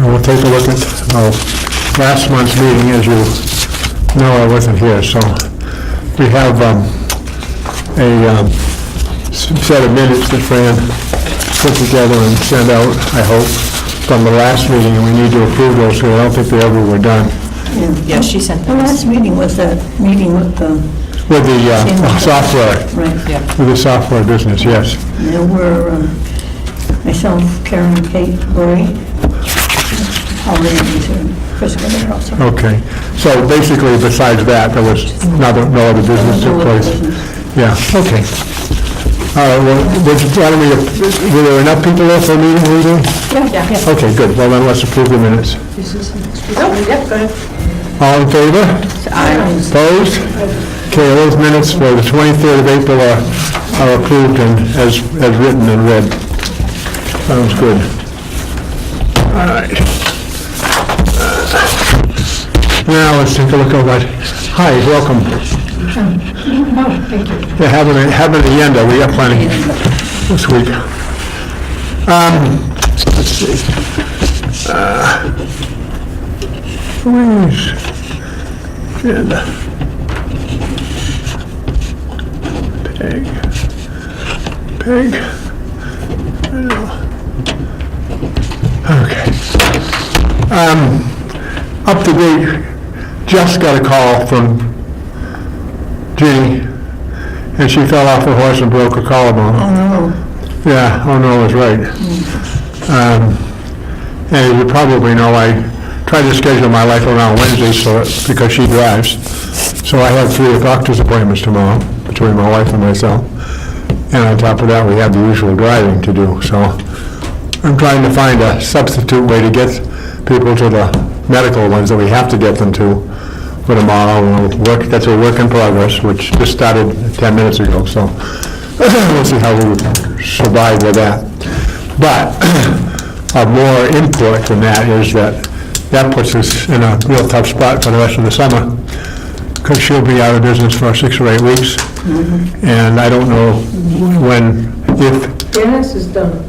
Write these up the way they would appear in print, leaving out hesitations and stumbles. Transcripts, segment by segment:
We'll take a look at last month's meeting. As you know, I wasn't here, so we have a set of minutes that Fran put together and sent out, I hope, from the last meeting, and we need to approve those, so I don't think they ever were done. Yeah, she sent The last meeting was that meeting with the, With the software, right, Yeah. with the software business, yes. there were myself, Karen, Kate, Lori, Holly, and Chris were there also. Okay, so basically besides that, there was no other business took place? Yeah, okay. All right, well, were there enough people there for a meeting, Lee? Yeah. Okay, good, well then let's approve the minutes. Oh, yep, go ahead. All in favor? Aye. Opposed? Okay, those minutes for the 23rd of April are approved and as written and read. Sounds good. All right. Now, let's take a look at what, hi, welcome. Thank you. Yeah, having an agenda, we got plenty this week. Let's see. Where's agenda? Peg. I know. Okay. Up to date, just got a call from Ginny, and she fell off her horse and broke her collarbone. Oh, no. Yeah, oh no, is right. And as you probably know, I try to schedule my life around Wednesdays because she drives. So I have 3 doctor's appointments tomorrow between my wife and myself. And on top of that, we have the usual driving to do. So I'm trying to find a substitute way to get people to the medical ones that we have to get them to for tomorrow. That's a work in progress, which just started 10 minutes ago. So we'll see how we survive with that. But of more import than that is that puts us in a real tough spot for the rest of the summer, because she'll be out of business for 6 or 8 weeks. And I don't know if... Dennis is done.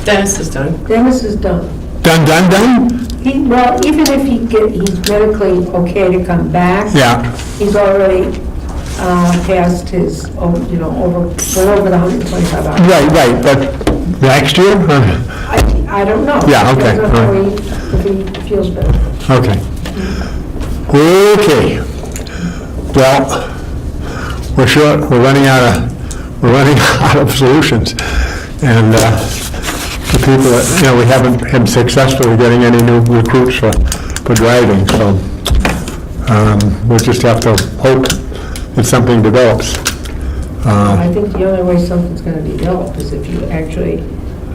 Dennis is done. Dennis is done. Done? Well, even if he's medically okay to come back. Yeah. He's already passed his, well over the 125 hours. Right, but next year? I don't know. Yeah, okay, Depends on all right. if he feels better. Okay. Okay. Well, we're running out of solutions. And the people that, we haven't been successful in getting any new recruits for driving, so we'll just have to hope that something develops. I think the only way something's going to be developed is if you actually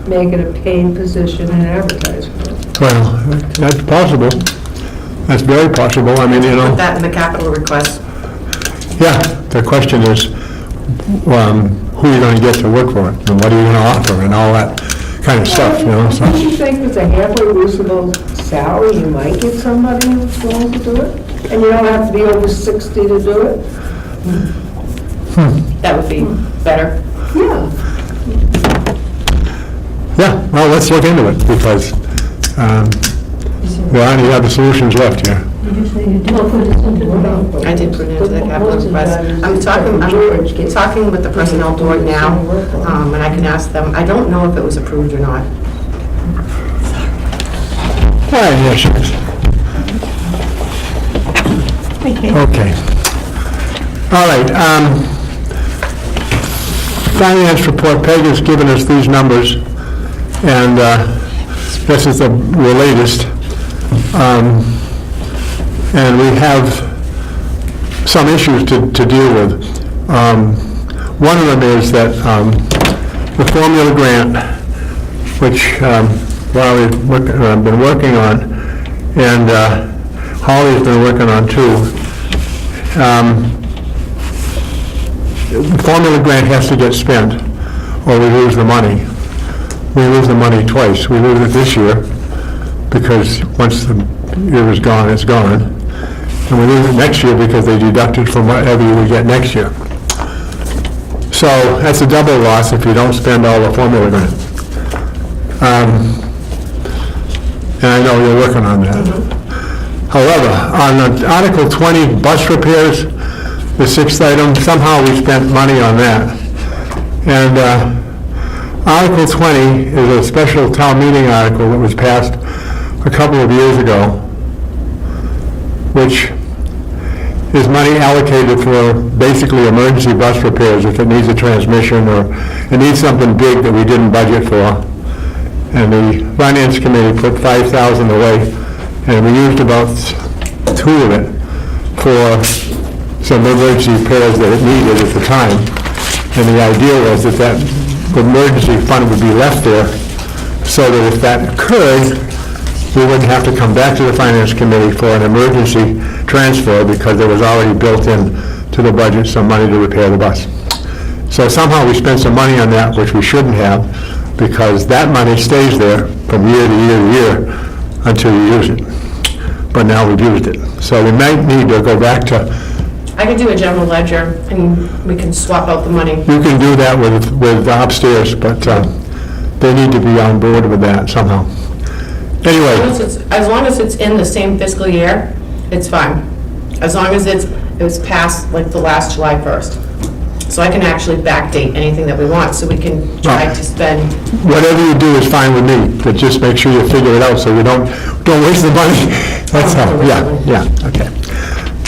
make it a paid position and advertise for it. Well, that's possible. That's very possible. I mean, Put that in the capital request. yeah, the question is, who are you going to get to work for it, and what are you going to offer, and all that kind of stuff, so. Don't you think with a halfway reasonable salary, you might get somebody who's willing to do it? And you don't have to be over 60 to do it? That would be better. Yeah. Yeah, well, let's look into it, because there aren't any other solutions left here. I did put it into the capital request. I'm talking with the personnel board now, and I can ask them. I don't know if it was approved or not. All right, yeah, sure. Okay. All right, finance report, Peg has given us these numbers, and this is the latest. And we have some issues to deal with. One of them is that the formula grant, which Larry's been working on, and Holly's been working on too. The formula grant has to get spent, or we lose the money. We lose the money twice. We lose it this year, because once the year is gone, it's gone. And we lose it next year because they deduct it from whatever you would get next year. So that's a double loss if you don't spend all the formula grant. and I know you're working on that. However, on Article 20, bus repairs, the sixth item, somehow we spent money on that. And Article 20 is a special town meeting article that was passed a couple of years ago, which is money allocated for basically emergency bus repairs if it needs a transmission or it needs something big that we didn't budget for. And the Finance Committee put $5,000 away, and we used about $2 of it for some emergency repairs that it needed at the time. And the idea was that that emergency fund would be left there so that if that occurred, we wouldn't have to come back to the Finance Committee for an emergency transfer because there was already built in to the budget some money to repair the bus. So somehow we spent some money on that, which we shouldn't have, because that money stays there from year to year to year until you use it. But now we've used it. So we might need to go back to, I could do a general ledger, and we can swap out the money. you can do that with upstairs, but they need to be on board with that somehow. Anyway, As long as it's in the same fiscal year, it's fine. As long as it's past like the last July 1st. So I can actually backdate anything that we want, so we can try to spend. whatever you do is fine with me, but just make sure you figure it out so you don't waste the money. That's all, yeah, okay.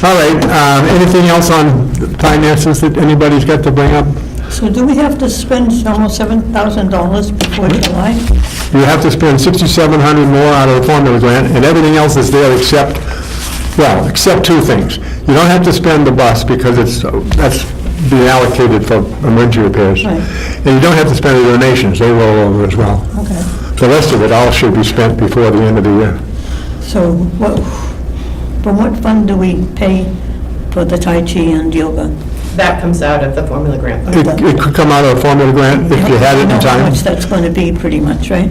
All right, anything else on finances that anybody's got to bring up? So do we have to spend almost $7,000 before July? You have to spend $6,700 more out of the formula grant, and everything else is there except two things. You don't have to spend the bus because that's being allocated for emergency repairs. Right. And you don't have to spend the donations, they roll over as well. Okay. The rest of it all should be spent before the end of the year. So from what fund do we pay for the Tai Chi and yoga? That comes out of the formula grant. It could come out of a formula grant if you had it You know in how time. much that's going to be, pretty much, right?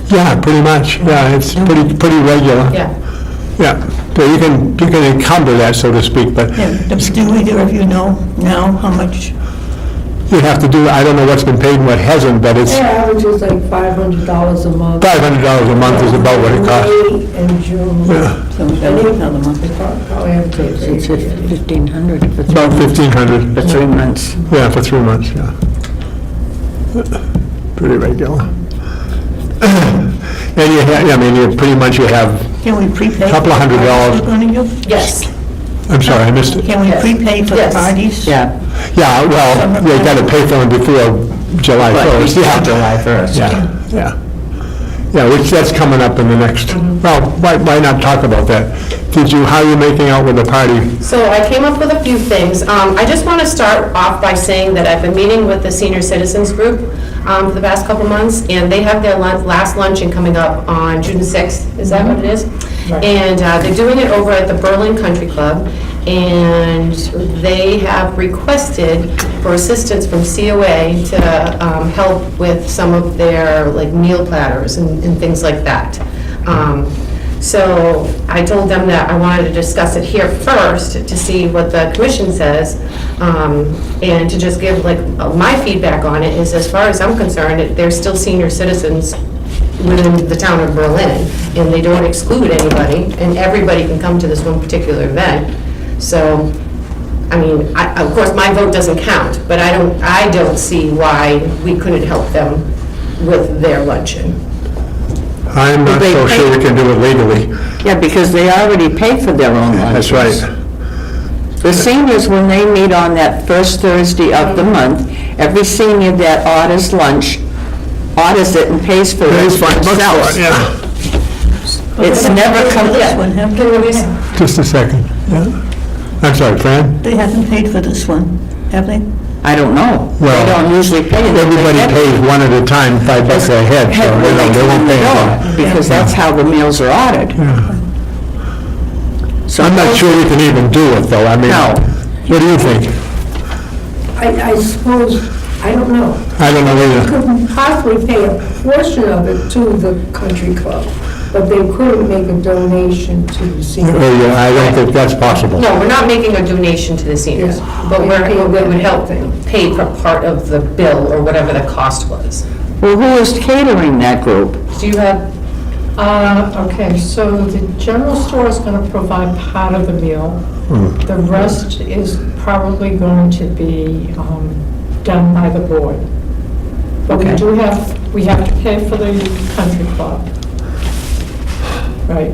Yeah, pretty much, yeah, it's pretty regular. Yeah. Yeah, so you can encumber that, so to speak, but Yeah. Do either of you know now how much? you have to do, I don't know what's been paid and what hasn't, but it's Their average is like $500 a month. $500 a month is about what it costs. May and June. Yeah, So we've got another month. They probably have to pay It's for it. 1,500 for about 1,500, 3 months. yeah, for 3 months, yeah. Pretty regular. And you have, I mean, you have, Can we prepay? Couple of $100. We're going to do? Yes. I'm sorry, I missed it. Can we prepay for the Yes. parties? Yeah. Yeah, well, you got to pay for them before July 1st, yeah. July 1st. Yeah. Yeah, which that's coming up in the next, well, why not talk about that? How are you making out with the party? So I came up with a few things. I just want to start off by saying that I've been meeting with the senior citizens group for the past couple months, and they have their last luncheon coming up on June 6th. Is that what it is? And they're doing it over at the Berlin Country Club, and they have requested for assistance from COA to help with some of their like meal platters and things like that. So I told them that I wanted to discuss it here first to see what the commission says, and to just give like my feedback on it is, as far as I'm concerned, they're still senior citizens within the town of Berlin, and they don't exclude anybody, and everybody can come to this one particular event. So, I mean, of course, my vote doesn't count, but I don't see why we couldn't help them with their luncheon. I'm not so sure we can do it legally. Yeah, because they already pay for their own lunches. That's right. The seniors, when they meet on that first Thursday of the month, every senior that orders lunch, orders it and pays for it It's $5 for themselves. it, yeah. It's never come, This one, have Can we they? Just a second, yeah. I'm sorry, Fran? They haven't paid for this one, have they? I don't know. They Well, don't usually pay. They Everybody get- pays one at a time, $5 a head, so when they come won't in the pay door, anything. Because that's how the meals are ordered. So I'm not sure we can even do it, though, I mean, No. what do you think? I suppose, I don't know. I don't know either. Couldn't possibly pay a portion of it to the country club, but they couldn't make a donation to the senior. Yeah, I don't think that's possible. No, we're not making a donation to the seniors, Yeah. but we would help pay for part of the bill or whatever the cost was. Well, who is catering that group? Do you have, Okay, so the general store is going to provide part of the meal. The rest is probably going to be done by the board. But Okay. we have to pay for the country club. Right.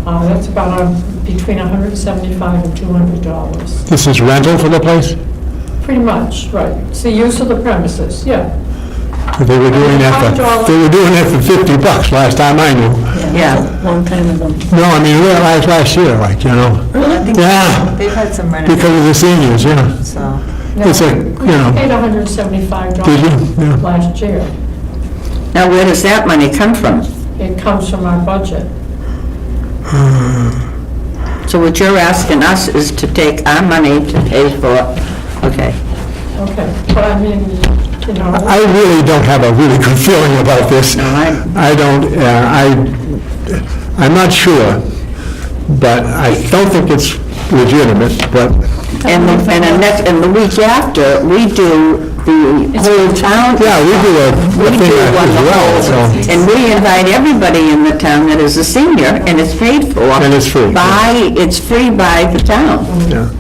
That's about between $175 and $200. This is rental for the place? Pretty much, right. It's the use of the premises, yeah. They were doing that for $50 last time I knew. Yeah. Long time ago. No, I mean, last year, like, you know. Yeah, They've had some because renovations, of the seniors, yeah. so. It's a, We you know, paid $175 Did you? Yeah. last year. Now, where does that money come from? It comes from our budget. So what you're asking us is to take our money to pay for, okay. Okay, but I mean, you know, I really don't have a really good feeling about this. No, I don't, I'm not sure, but I don't think it's legitimate, but, And the week after, we do the whole town. yeah, we do a We thing do one as the well, whole, so. and we invite everybody in the town that is a senior, and it's paid for. And it's free. It's free by the town. Yeah.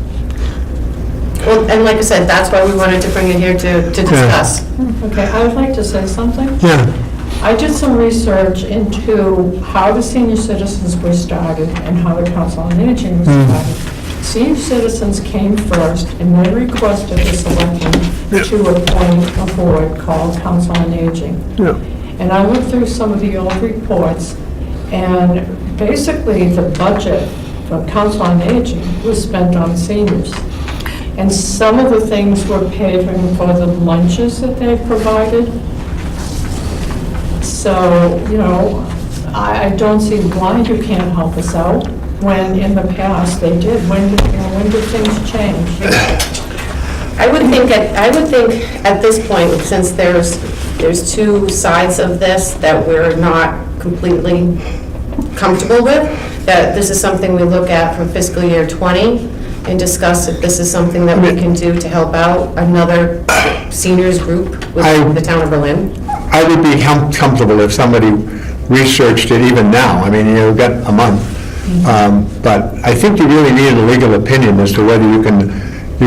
Well, and like I said, that's why we wanted to bring it here to discuss. okay, I would like to say something. Yeah, I did some research into how the senior citizens were started and how the council on aging was started. Senior citizens came first, and they requested the selectmen to appoint a board called Council on Aging. yeah. And I went through some of the old reports, and basically the budget for Council on Aging was spent on seniors. And some of the things were paid for the lunches that they provided. So, you know, I don't see why you can't help us out, when in the past they did. When did things change? I would think at this point, since there's two sides of this that we're not completely comfortable with, that this is something we look at for fiscal year '20 and discuss if this is something that we can do to help out another seniors group with the town of Berlin. I would be comfortable if somebody researched it even now. I mean, you've got a month. But I think you really need a legal opinion as to whether you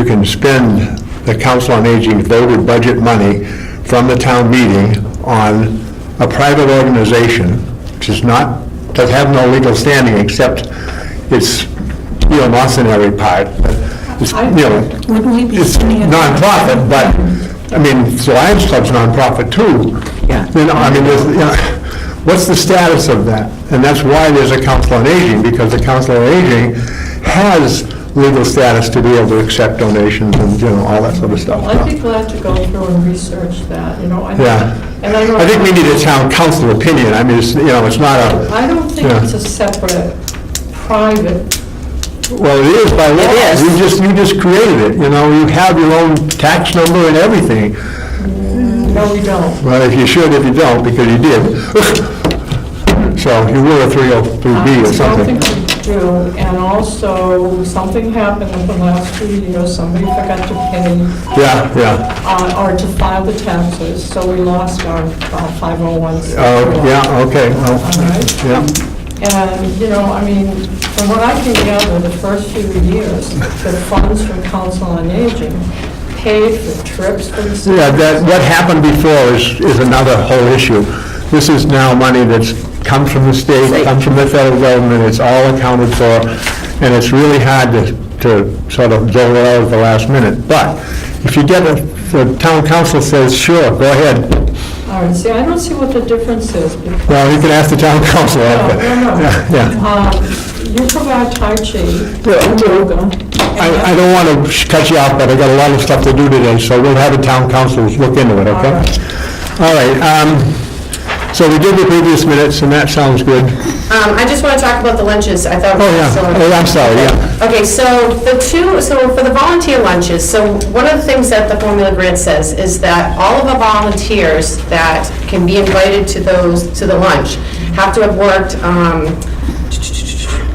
can spend the Council on Aging voted budget money from the town meeting on a private organization, which is not, does have no legal standing except its mercenary part. It's, Wouldn't we be it's spending it? nonprofit, but, I mean, the Lions Club's nonprofit too. Yeah. You know, I mean, what's the status of that? And that's why there's a Council on Aging, because the Council on Aging has legal status to be able to accept donations and, all that sort of stuff. Well, I'd be glad to go through and research that, Yeah. And I know. I think we need a town council opinion. I mean, it's, it's not a, I don't think Yeah. it's a separate, private. well, it is by law. It is. You just created it, you have your own tax number and everything. No, we don't. Well, if you should, if you don't, because you did. So you were a 303B or I something. don't think we do, and also, something happened in the last few years, somebody forgot to pay, Yeah. or to file the taxes, so we lost our 501c. Oh, yeah, okay, well, All right. yeah. And, I mean, from what I can gather, the first few years, the funds from Council on Aging paid for trips for the Yeah, what happened before is another whole issue. This is now money that's comes from the state, comes from the federal government, it's all accounted for, and it's really hard to sort of dole it out at the last minute. But if you get the town council says, sure, go ahead. All right, see, I don't see what the difference is, because Well, you can ask the town council. No. Yeah. You provide Tai Chi, Yeah. yoga. I don't want to cut you off, but I got a lot of stuff to do today, so we'll have the town councils look into it, okay? All right, so we did the previous minutes, and that sounds good. I just want to talk about the lunches. I thought. Oh, yeah, I'm sorry, yeah. Okay, so for the volunteer lunches, so one of the things that the formula grant says is that all of the volunteers that can be invited to the lunch have to have worked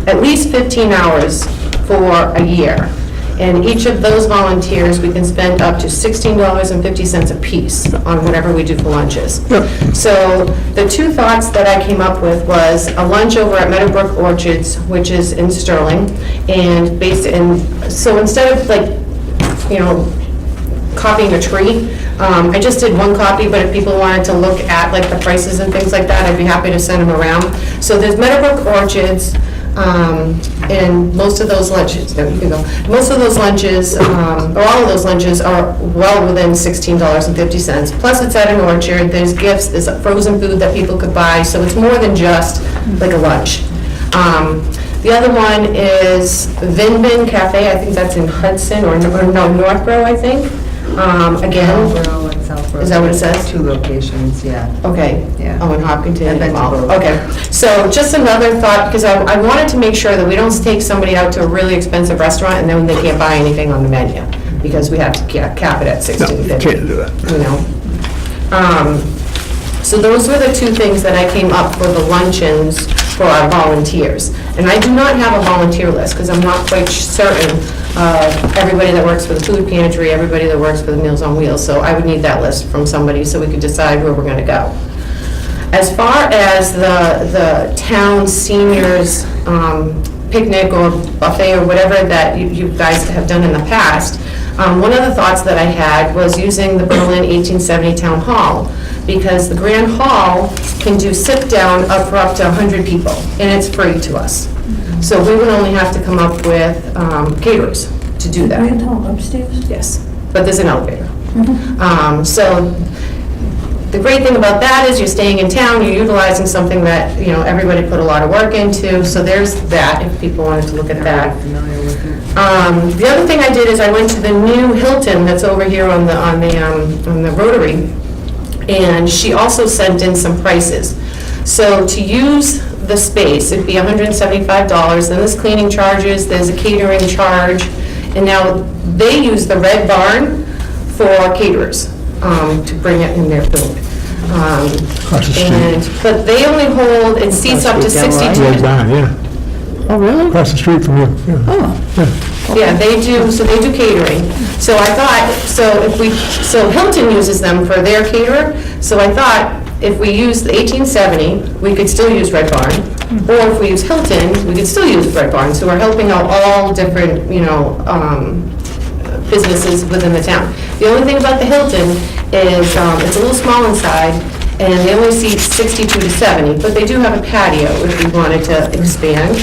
at least 15 hours for a year. And each of those volunteers, we can spend up to $16.50 apiece on whatever we do for lunches. So the two thoughts that I came up with was a lunch over at Meadowbrook Orchards, which is in Sterling, and so instead of like, you know, copying a tree, I just did one copy, but if people wanted to look at like the prices and things like that, I'd be happy to send them around. So there's Meadowbrook Orchards, and most of those lunches, no, you can go, most of those lunches, or all of those lunches are well within $16.50. Plus it's at an orchard, there's gifts, there's frozen food that people could buy, so it's more than just like a lunch. The other one is Vin Bin Cafe, I think that's in Hudson, or no, Northborough, I think. Again, Marlboro and Southborough. Is that what it says? 2 locations, yeah. okay. Yeah. Oh, in Hopkinton. I've been to Well, both. okay. So just another thought, because I wanted to make sure that we don't take somebody out to a really expensive restaurant and then they can't buy anything on the menu, because we have to cap it at $16.50. Can't do that. You know? So those were the two things that I came up for the luncheons for our volunteers. And I do not have a volunteer list, because I'm not quite certain everybody that works for the food pantry, everybody that works for the Meals on Wheels, so I would need that list from somebody so we could decide where we're gonna go. As far as the town seniors picnic or buffet or whatever that you guys have done in the past, one of the thoughts that I had was using the Berlin 1870 Town Hall, because the Grand Hall can do sit-down up for up to 100 people, and it's free to us. So we would only have to come up with caterers to do that. Grand Hall upstairs? Yes, but there's an elevator. So the great thing about that is you're staying in town, you're utilizing something that, you know, everybody put a lot of work into, so there's that, if people wanted to look at that. Familiar with it. The other thing I did is I went to the new Hilton that's over here on the Rotary, and she also sent in some prices. So to use the space, it'd be $175, then there's cleaning charges, there's a catering charge, and now they use the Red Barn for caterers, to bring it in their food. Across the street. But they only hold, it seats up to 62. Red Barn, yeah. Oh, really? Across the street from you, yeah. Oh, Yeah, they do, so they do catering. So I thought, so Hilton uses them for their caterer, so I thought if we use the 1870, we could still use Red Barn, or if we use Hilton, we could still use Red Barn. So we're helping out all different, you know, businesses within the town. The only thing about the Hilton is it's a little small inside, and they only seat 62 to 70, but they do have a patio if we wanted to expand.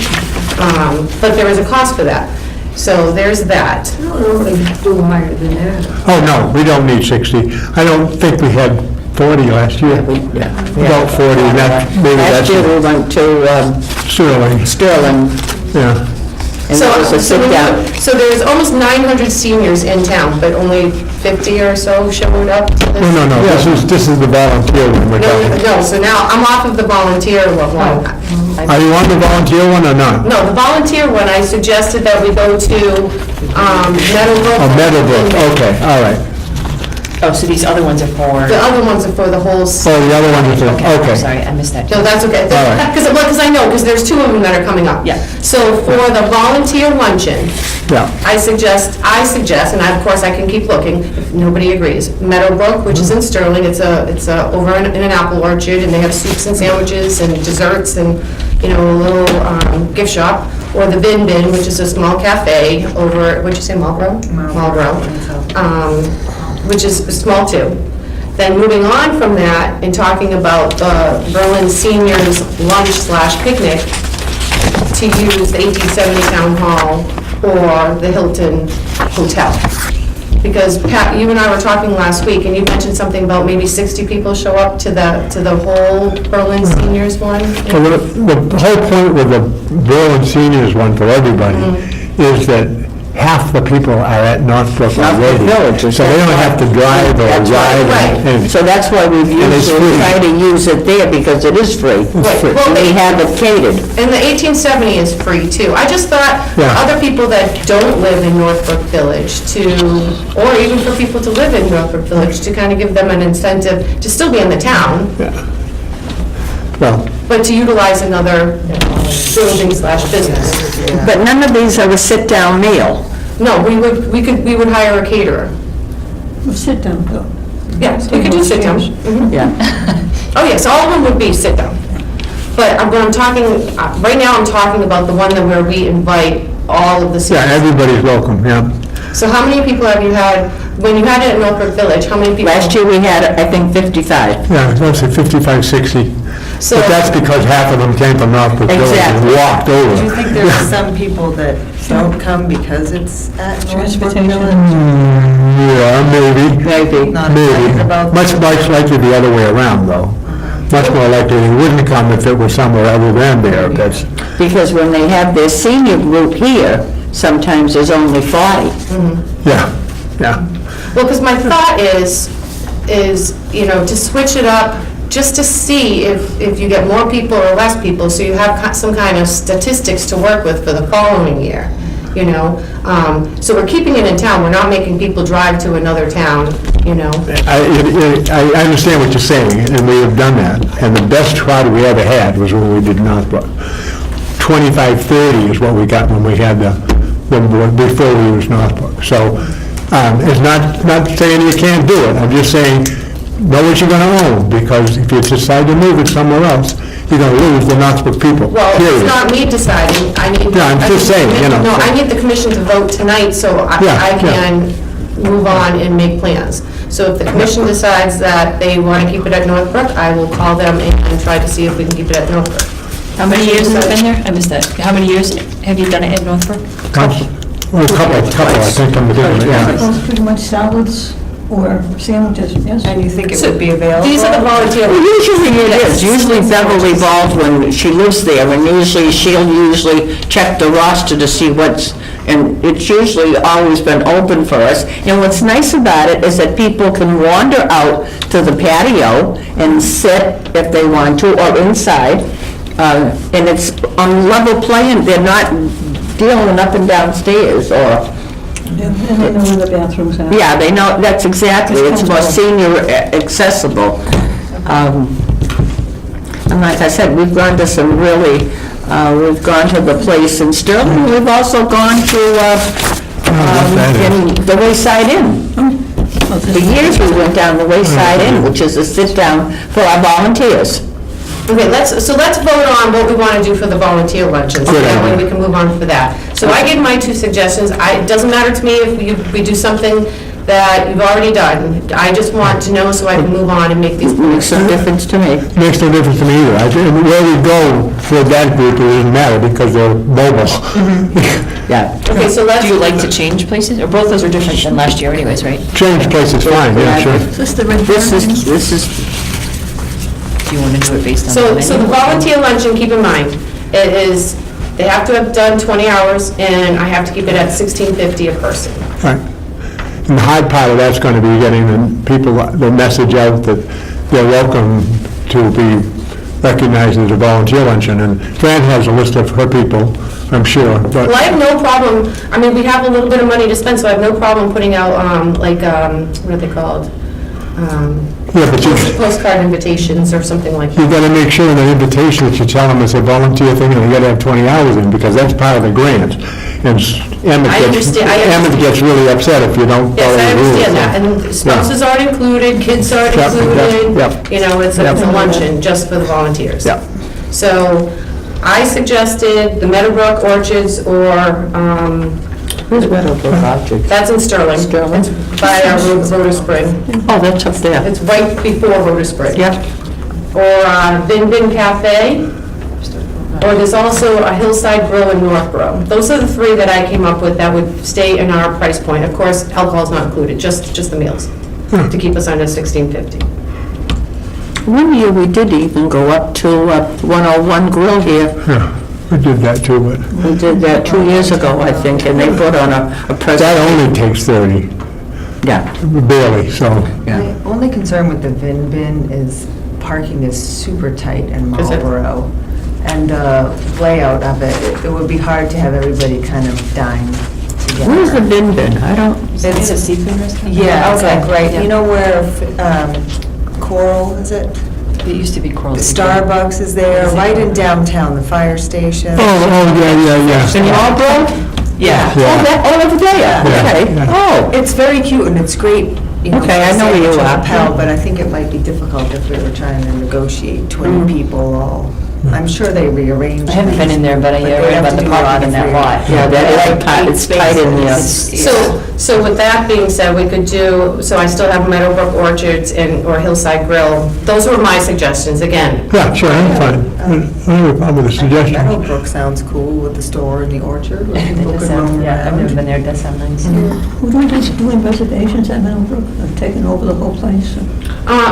But there is a cost for that. So there's that. I don't know if they do higher than that. Oh, no, we don't need 60. I don't think we had 40 last year. About 40, maybe last that's year we went to Sterling, Sterling, yeah. and it was a sit-down. So there's almost 900 seniors in town, but only 50 or so showed up to this. No, this is the volunteer one we're talking. No, so now I'm off of the volunteer one. Are you on the volunteer one or not? No, the volunteer one, I suggested that we go to Meadowbrook. Oh, Meadowbrook, okay, all right. Oh, so these other ones are for... The other ones are for the whole, Oh, the other one is, Okay, I'm okay. sorry, I missed that. no, that's okay. All right. Because I know, because there's two of them that are coming up. Yeah. So for the volunteer luncheon, Yeah, I suggest, and of course I can keep looking if nobody agrees, Meadowbrook, which is in Sterling, it's over in an apple orchard, and they have soups and sandwiches and desserts and, you know, a little gift shop, or the Bin Bin, which is a small cafe over, what'd you say, Marlboro? Marlboro, which is small too. Then moving on from that, and talking about the Berlin Seniors Lunch/Picnic, to use the 1870 Town Hall or the Hilton Hotel. Because Pat, you and I were talking last week, and you mentioned something about maybe 60 people show up to the whole Berlin Seniors one. well, the whole point with the Berlin Seniors one for everybody is that half the people are at Northbrook already. Villages. So they don't have to drive or That's ride. right. and- So that's why we've And it's usually free. tried to use it there, because it is free. Right, well, We have it catered. And the 1870 is free too. I just thought for Yeah. other people that don't live in Northbrook Village or even for people to live in Northbrook Village, to kind of give them an incentive to still be in the town, Well, but to utilize another building/business. But none of these are a sit-down meal. No, we would hire a caterer. Well, sit down, though. Yes, we could do sit down. Mhm. Yeah. Oh, yes, all of them would be sit down. But when I'm talking, right now I'm talking about the one that where we invite all of the Yeah, seniors. everybody's welcome, yeah. So how many people have you had, when you had it at Northbrook Village, how many people? Last year, we had, I think, 55. Yeah, let's say 55, 60. So- But that's because half of them came from Northbrook Village and Exactly. walked over. Do you think there are some people that don't come because it's at Northbrook Transportation. Village? Yeah, maybe. Maybe. Not Maybe. excited about Much likely the other way around, though. Much more likely they wouldn't come if it was somewhere other than there. That's, Because when they have their senior group here, sometimes there's only 40. yeah, yeah. Well, because my thought is, to switch it up, just to see if you get more people or less people, so you have some kind of statistics to work with for the following year, So we're keeping it in town, we're not making people drive to another town, I understand what you're saying, and we have done that. And the best crowd we ever had was when we did Northbrook. 25, 30 is what we got when we had before we used Northbrook. So it's not saying you can't do it, I'm just saying, know what you're going to own, because if you decide to move it somewhere else, you're going to lose the Northbrook people, Well, it's period. not me deciding, I need... Yeah, I'm just saying, No, I need the commission to vote tonight, so Yeah, I yeah. can move on and make plans. So if the commission decides that they want to keep it at Northbrook, I will call them and try to see if we can keep it at Northbrook. How many years has it been there? I missed that. How many years have you done it at Northbrook? Well, a couple, I think, I'm beginning, yeah. Those pretty much salads or sandwiches, yes? And you think it would be available? These are the volunteer... Well, usually it is. Usually Beverly Baldwin, she lives there, and she'll usually check the roster to see and it's usually always been open for us. And what's nice about it is that people can wander out to the patio and sit if they want to, or inside, and it's on level playing, they're not dealing up and down stairs, or... And they know where the bathrooms are. Yeah, they know, that's exactly, it's more senior accessible. And like I said, we've gone to some really, we've gone to the place in Sterling, we've also gone to the Wayside Inn. For years, we went down the Wayside Inn, which is a sit-down for our volunteers. Okay, let's vote on what we want to do for the volunteer luncheons. Good That way idea. we can move on for that. So I give my 2 suggestions. It doesn't matter to me if we do something that you've already done. I just want to know so I can move on and make these Makes plans. no difference to me. Makes no difference to me either. I think where we go for that group, it doesn't matter because they're mobile. Yeah. Okay, so let's... Do you like to change places? Or both those are different than last year anyways, right? Change place is fine, yeah, sure. Is this the red This barn? is, Do you want to do it based on... So the the menu? volunteer luncheon, keep in mind, it is, they have to have done 20 hours, and I have to keep it at $16.50 a person. Right. And the hard part of that's going to be getting the people, the message out that they're welcome to be recognized as a volunteer luncheon. And Fran has a list of her people, I'm sure, but... Well, I have no problem, I mean, we have a little bit of money to spend, so I have no problem putting out, what are they called? Yeah, but you Postcard invitations or something like that. got to make sure in the invitation that you tell them it's a volunteer thing and you got to have 20 hours in, because that's part of the grant. And Emmett I understand. gets really upset if you don't Yes, follow I the rules. understand that, and spouses aren't included, kids aren't Yep, included. yep. It's a luncheon just for the volunteers. Yep. So I suggested the Meadowbrook Orchards or, where's Meadowbrook Orchard? that's in Sterling. Sterling? It's by Rhoda Spring. Oh, that's up there. It's right before Rhoda Spring. Yep. Or Bin Bin Cafe, or there's also a Hillside Grill in Northborough. Those are the 3 that I came up with that would stay in our price point. Of course, alcohol's not included, just the meals, to keep us under $16.50. One year, we did even go up to 101 Grill here. Yeah, we did that too, but We did that 2 years ago, I think, and they put on a that presentation. only takes 30, Yeah. barely, so... My only concern with the Vin Bin is parking is super tight in Is it? Marlboro. And the layout of it, it would be hard to have everybody kind of dine together. Where's the bin bin? I don't, Is it a seafood restaurant? Yeah, Okay. exactly, right. Yeah. You know where Coral, is it? It used to be Corals. Starbucks is there, right in downtown, the fire station. Oh, yeah. in Marlboro? Yeah. Over there, okay. Yeah. Oh, It's very cute and it's great, you know, Okay, I know where you for are. Pell, but I think it might be difficult if we were trying to negotiate 20 people all. I'm sure they rearrange. I haven't been in there, but I they'd read have about to the do a lot parking in of that lot. yeah, that is tight, it's tight in there. So with that being said, we could do, so I still have Meadowbrook Orchards and, or Hillside Grill. Those were my suggestions, again. Yeah, sure, I'm fine. I don't have a problem with the suggestion. Meadowbrook sounds cool with the store and the orchard, where people could roam Yeah, I've never around. been there, it does sound nice. Who is doing reservations at Meadowbrook? Have taken over the whole place?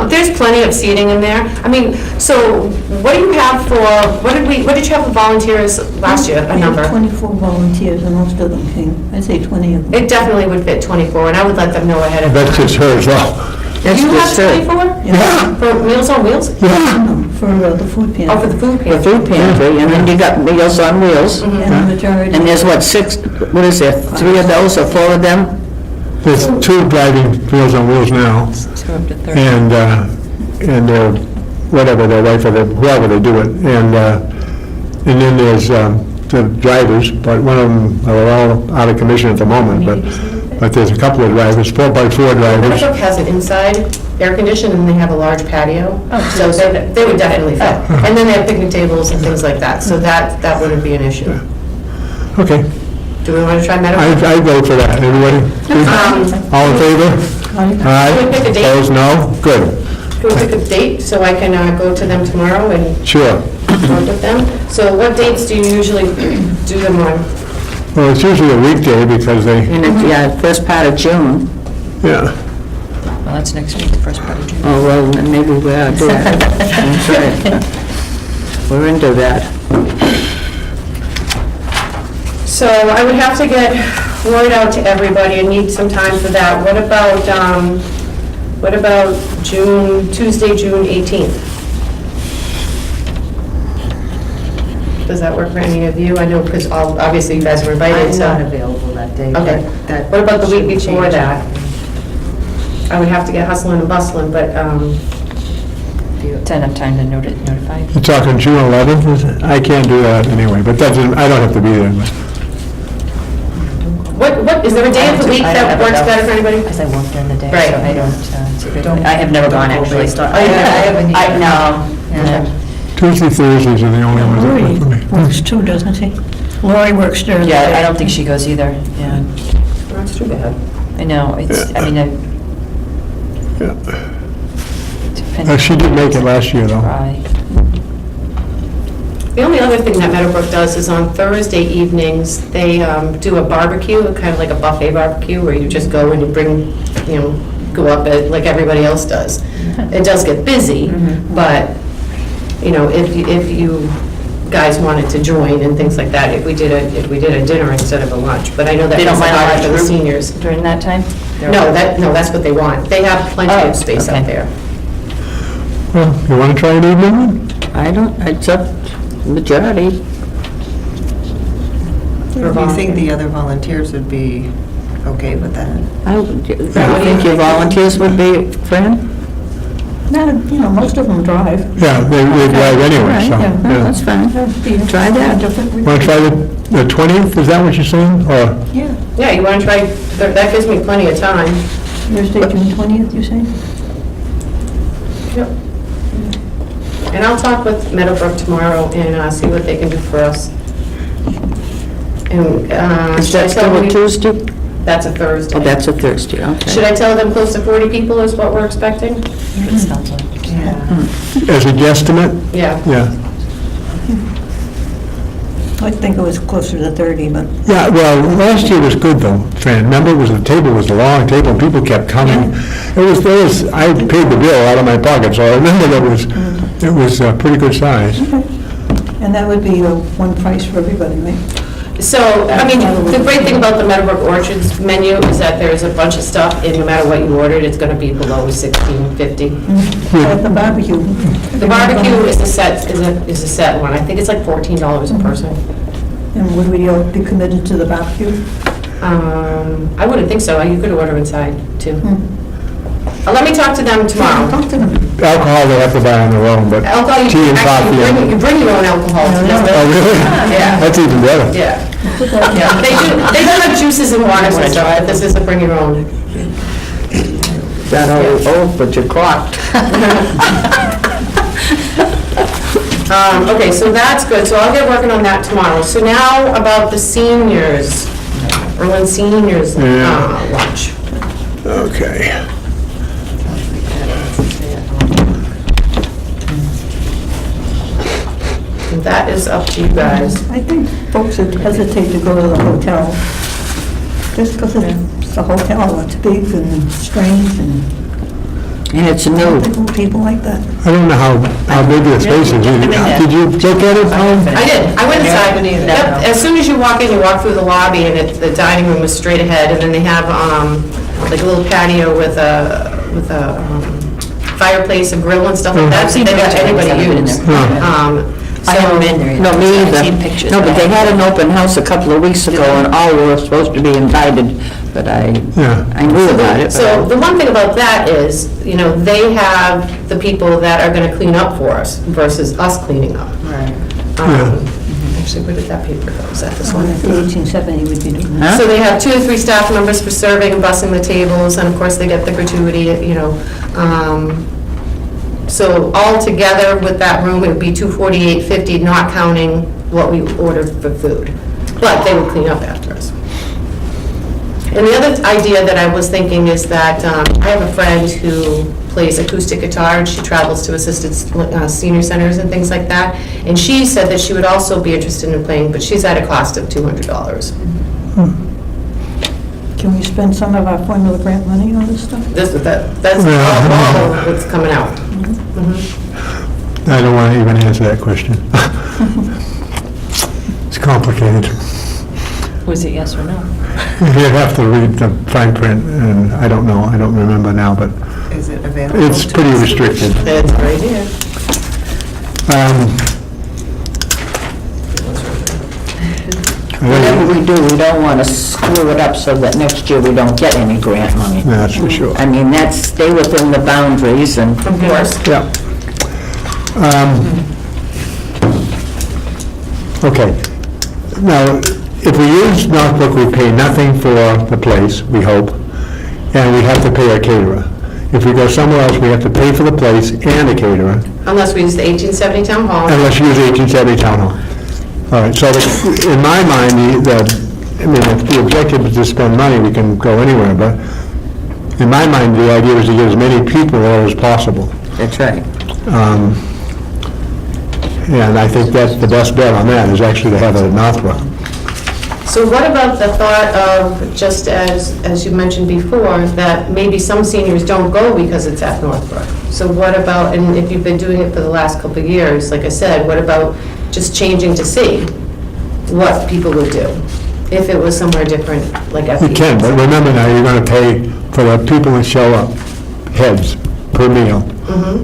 There's plenty of seating in there. I mean, so what do you have for, what did you have for volunteers last year, a We number? had 24 volunteers, and most of them came. I'd say 20 of them. It definitely would fit 24, and I would let them know ahead of That's time. just her as well. That's You have just it. 24? Yeah. For Meals on Wheels? For the food pantry. Oh, for the food The pantry? food pantry, and then you got Meals on Wheels. And the majority. And there's what, 6, what is there, 3 of those or 4 of them? There's 2 driving Meals on Wheels now, So up to 30. and they're, whatever, their wife or whoever they do it. And then there's the drivers, but one of them are all out of commission at the moment, but there's a couple of drivers, 4x4 drivers. Meadowbrook has an inside air conditioning, and they have a large patio, so they would definitely fit. And then they have picnic tables and things like that, so that wouldn't be an issue. Okay, Do we want to try Meadowbrook? I vote for that. Everybody? All in favor? Aye. Can we pick a date? Opposed, no? Good. Can we pick a date so I can go to them tomorrow and Sure. work with them? So what dates do you usually do them on? Well, it's usually a weekday because they, And it, yeah, first part of June. yeah. Well, that's next week, the first part of June. Oh, well, then maybe we ought to do that. That's right. We're into that. So I would have to get word out to everybody and need some time for that. What about Tuesday, June 18th? Does that work for any of you? I know, because obviously you guys were invited, I'm not so. available that day. Okay. but that What about the week shouldn't before change that? I would have to get hustling and bustling, but, Is that enough time to notify? You're talking June 11th? is it? I can't do that anyway, but that doesn't, I don't have to be there. what, is there a day of the week that works better for anybody? Because I work during the day, Right. so I don't, typically- Don't- I have never don't gone, go actually. based on- I haven't I either. know. Yeah. Tuesday, Thursdays are the only ones that Lori work for me. works too, doesn't he? Lori works during the Yeah, day. I don't think she goes either, yeah. That's too bad. I know, it's, I mean, Yeah. depending. She did make it last year, though. Try. The only other thing that Meadowbrook does is on Thursday evenings, they do a barbecue, kind of like a buffet barbecue, where you just go and you bring, go up like everybody else does. It does get busy, but, if you guys wanted to join and things like that, if we did a dinner instead of a lunch, but I know that They don't makes it mind a hard large for the group? seniors. During that time? No, that's what they want. They have plenty Oh, of space out okay. there. Well, you want to try an evening one? I don't, it's up majority. Do you think the other volunteers would be okay with that? I think your volunteers would be, Fran? No, most of them drive. Yeah, they drive anyway, so. Yeah, yeah. that's fine. Try that. Want to try the 20th, is that what you're saying? Or, Yeah, Yeah, you want to try, that gives me plenty of time. Thursday, June 20th, you say? Yep. And I'll talk with Meadowbrook tomorrow and see what they can do for us. And, Is should I that tell still a them- Tuesday? That's a Thursday. Oh, that's a Thursday, Should okay. I tell them close to 40 people is what we're expecting? It sounds like. Yeah. as a guesstimate? Yeah. Yeah. I think it was closer to 30, but Yeah, well, last year was good though, Fran. Remember, the table was a long table, and people kept coming. I paid the bill out of my pocket, so I remember it was pretty good size. and that would be one price for everybody, right? So, I mean, the great thing about the Meadowbrook Orchards menu is that there's a bunch of stuff, and no matter what you ordered, it's going to be below $16.50. Like the barbecue. The barbecue is a set one. I think it's like $14 a person. And would we all be committed to the barbecue? I wouldn't think so. You could order inside, too. Let me talk to them tomorrow. Talk to them. Alcohol they have to buy on their own, but Alcohol, tea you and coffee. actually you bring your own alcohol to them. Oh, really? Yeah. That's even better. Yeah. Yeah, they do have juices and waters and stuff, but this is a bring your own. That old, but you're clocked. Okay, so that's good, so I'll get working on that tomorrow. So now about the seniors, Berlin Seniors lunch. Okay. That is up to you guys. I think folks would hesitate to go to the hotel, just because it's a hotel, it's big and strange, and And it's I don't new. think people like that. I don't know how big the space is. Did you look at it? I did, I went inside. haven't either. Yep, as soon as you walk in, you walk through the lobby, and the dining room is straight ahead, and then they have, like a little patio with a fireplace, a grill and stuff like that, so they let anybody use. I haven't been there yet. No, me I've either. seen pictures. No, but they had an open house a couple of weeks ago, and all were supposed to be invited, but I knew about it. but So the one thing about that is, they have the people that are gonna clean up for us versus us cleaning up. Right. Actually, where did that paper go? Is that this one? The 1870 would be doing that. Huh? So they have 2 to 3 staff members for serving and bussing the tables, and of course, they get the gratuity, So altogether with that room, it would be $248.50, not counting what we ordered for food. But they would clean up after us. And the other idea that I was thinking is that I have a friend who plays acoustic guitar, and she travels to assisted senior centers and things like that. And she said that she would also be interested in playing, but she's at a cost of $200. Can we spend some of our formula grant money on this stuff? That's all of what's coming out. I don't want to even answer that question. It's complicated. Was it yes or no? You have to read the fine print, and I don't know, I don't remember now, but Is it available? it's to pretty us? restricted. That's right here. Whatever we do, we don't want to screw it up so that next year we don't get any grant money. That's for sure. I mean, stay within the boundaries and. Of course. Yeah. Okay. Now, if we use Northbrook, we pay nothing for the place, we hope, and we have to pay our caterer. If we go somewhere else, we have to pay for the place and a caterer, Unless we use the 1870 Town Hall. unless you use 1870 Town Hall. All right, so in my mind, if the objective is to spend money, we can go anywhere, but in my mind, the idea is to get as many people there as possible. That's right. And I think that's the best bet on that, is actually to have it at Northbrook. So what about the thought of, just as you mentioned before, that maybe some seniors don't go because it's at Northbrook? So what about, and if you've been doing it for the last couple of years, like I said, what about just changing to see what people would do if it was somewhere different, like at the... You can, but remember now, you're going to pay for the people that show up, heads, per meal.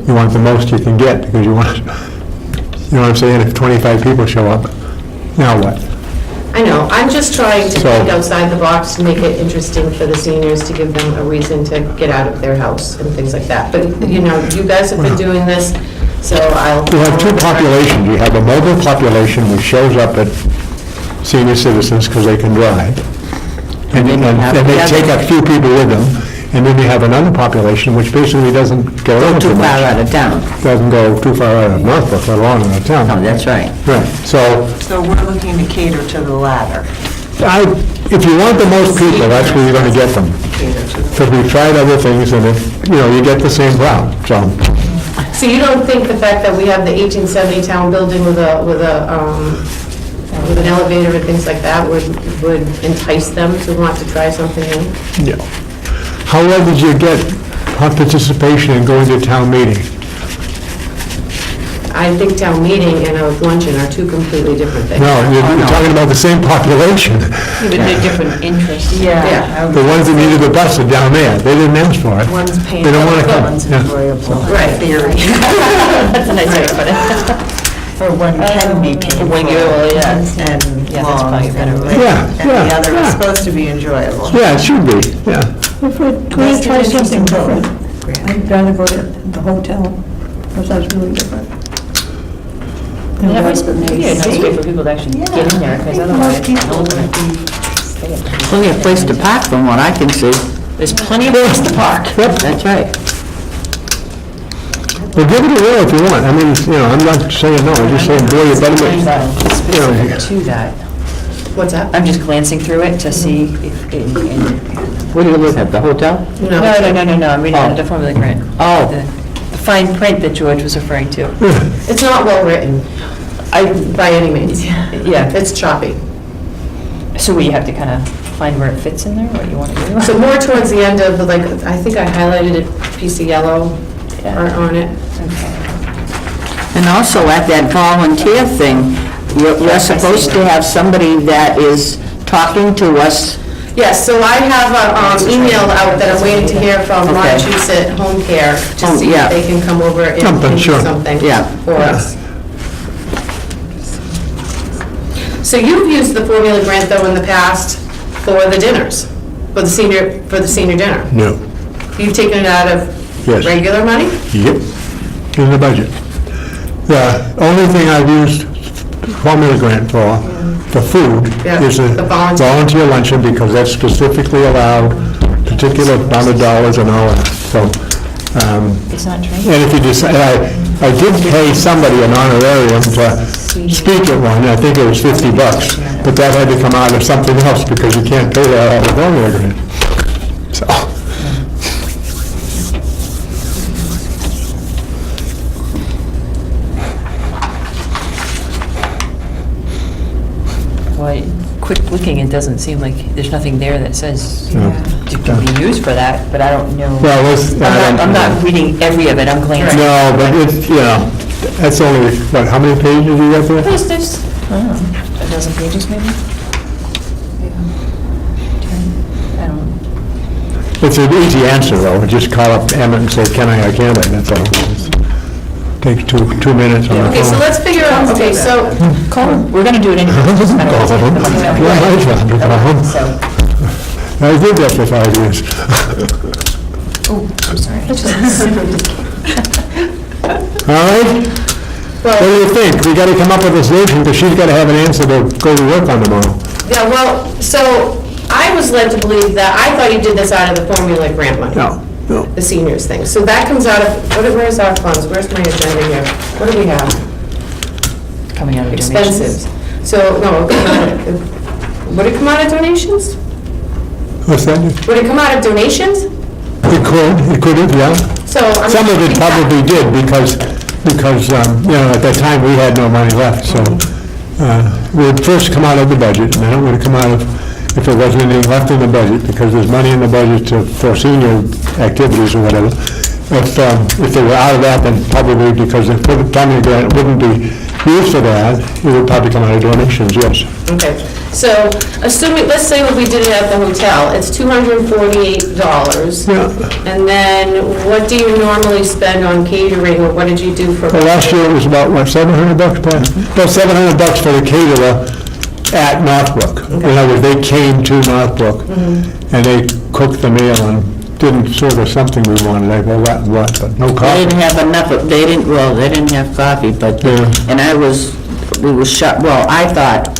You want the most you can get, because you want, you know what I'm saying, if 25 people show up, now what? I know, I'm just trying to So- think outside the box to make it interesting for the seniors, to give them a reason to get out of their house and things like that. But, you guys have been doing this, so I'll... You have two populations. You have a mobile population which shows up at senior citizens because they can drive, and they take a few people with them, and then you have another population which basically doesn't go around Too too far much. out of town. Doesn't go too far out of Northbrook, let alone out of town. Oh, that's right. Right, so, So we're looking to cater to the latter. if you want the most people, that's where you're gonna get them. Cater to the Because we've tried other things, and you get the same crowd, so. So you don't think the fact that we have the 1870 town building with an elevator and things like that would entice them to want to try something new? Yeah. How well did you get participation in going to town meeting? I think town meeting and a luncheon are two completely different things. No, you're talking about the same population. But they're different interests. Yeah. The ones that needed the bus are down there. They didn't ask for it. One's They don't want to painful, come. one's Yeah. enjoyable. Right. Theory. That's a nice way to put it. Or one can be painful. yeah. And Yeah, that's long. probably a better and way. late, Yeah, And the yeah, other yeah. is supposed to be enjoyable. Yeah, it should be, yeah. If we're going to try something different, grant. I'd rather go to the hotel, because that's really different. than That was what pretty they a nice see. way for people to actually get in there, because I think otherwise, most people no would one- be Plenty of place to park from what I can see. there's plenty of place to park. That's right. Well, give it a whirl if you want. I mean, you know, I'm not saying no, I'm just saying, boy, you better make, you know, To that. What's that? I'm just glancing through it to see if, Where do you live at, the hotel? no, I'm reading Oh. the formula grant. Oh. The fine print that George was referring to. It's not well-written, by any means. Yeah, It's choppy. so we have to kind of find where it fits in there, what you want to do? So more towards the end of, the like, I think I highlighted a piece of yellow on it. And also at that volunteer thing, you're supposed to have somebody that is talking to us. Yes, so I have an email out that I'm waiting to hear from Okay. Montechusett Home Care to Oh, see yeah. if they can come over and Something, do sure. something Yeah. for us. So you've used the formula grant though in the past for the dinners, for the senior dinner? no. You've taken it out of Yes. regular money? Yep, in the budget. The only thing I've used formula grant for food, Yeah, is a the volunteer. volunteer luncheon, because that's specifically allowed, particular amount of dollars an hour, so, It's not trained? and if you decide, I did pay somebody an honorarium to speak at one, I think it was $50, but that had to come out of something else, because you can't pay that out of the formula grant. So, Well, quick looking, it doesn't seem like, there's nothing there that says No. it can be used for that, but I don't know. well, let's... I'm not reading every of it, I'm glancing. No, but it's, you know, that's only, what, how many pages you got there? There's, I don't know, a dozen pages maybe? I don't know. It's an easy answer, though, just call up Emmett and say, can I or can't I, that's all. Takes 2 minutes on the phone. Okay, so let's figure out, okay, so, We're gonna do it anyway. It's just a matter of Call them. the money's not Yeah, here. my job to call them. So, I did that for 5 years. oh, I'm sorry. All right? What do well, you think? We gotta come up with a solution, because she's gotta have an answer to go to work on tomorrow. yeah, well, so I was led to believe that, I thought you did this out of the formula grant money. No. The seniors thing. So that comes out of, where's our funds? Where's my agenda here? What do we have? Coming out of donations. Expenses. So, no, would it come out of donations? What's that? Would it come out of donations? It could have, yeah. So, I mean, Some of it probably did, because, you know, at that time, we had no money left, so, it would first come out of the budget, and then it would come out of, if there wasn't anything left in the budget, because there's money in the budget for senior activities or whatever. If they were out of that, then probably, because the family grant wouldn't be used for that, it would probably come out of donations, yes. Okay, so assuming, let's say we did it at the hotel, it's $248. Yeah. And then what do you normally spend on catering, or what did you do for? Well, last year it was about, what, $700, Pat? About $700 for the caterer at Northbrook. In other words, they came to Northbrook, and they cooked the meal and didn't serve us something we wanted, like, well, what, but no They coffee. didn't have enough, they didn't have coffee, but, Yeah. and we were shut, well, I thought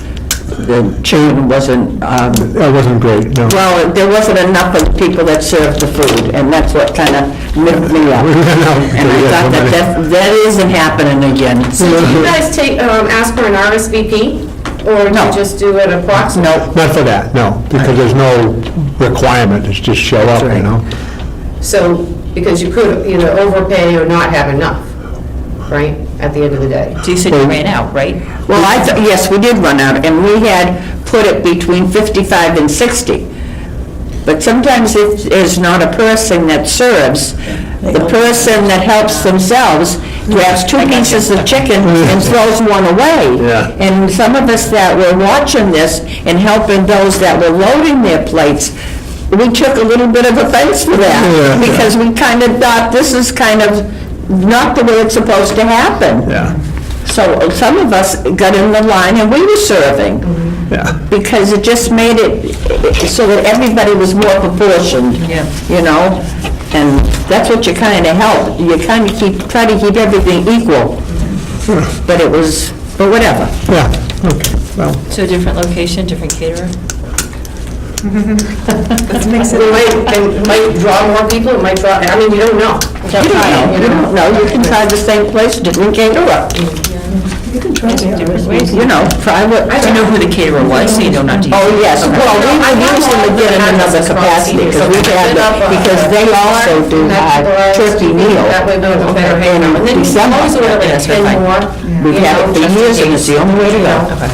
the chicken wasn't, That wasn't great, no. well, there wasn't enough of the people that served the food, and that's what kind of nipped me up. We ran out. And I thought that isn't happening again. So do you guys take, ask for an RSVP? Or do No. you just do it approximately? Nope. Not for that, no, because there's no requirement, it's just show up, you right. know? So, because you could either overpay or not have enough, right, at the end of the day? So you said you ran out, right? Well, yes, we did run out, and we had put it between 55 and 60. But sometimes it is not a person that serves, the person that helps themselves grabs 2 pieces of chicken and throws one away. Yeah. And some of us that were watching this and helping those that were loading their plates, we took a little bit of offense for that, Yeah. because we kind of thought, this is kind of not the way it's supposed to happen. Yeah, So some of us got in the line and we were serving, yeah. because it just made it so that everybody was more proportioned, Yeah. you know? And that's what you kind of help, you kind of try to keep everything equal. But whatever. Yeah, okay, well, So a different location, different caterer? It might draw more people, it might draw, I mean, you don't know. You don't know, you can try the same place, different caterer. You can try the others. You know, try what. Do you know who the caterer was, so you know not to use? Oh, yes, well, we use them again in another capacity, because we had, because they also do turkey meal. That way we have a better handle. And then you can always order like Yes, 10 fine. more. We've had it for years, and it's the only way to go. Okay.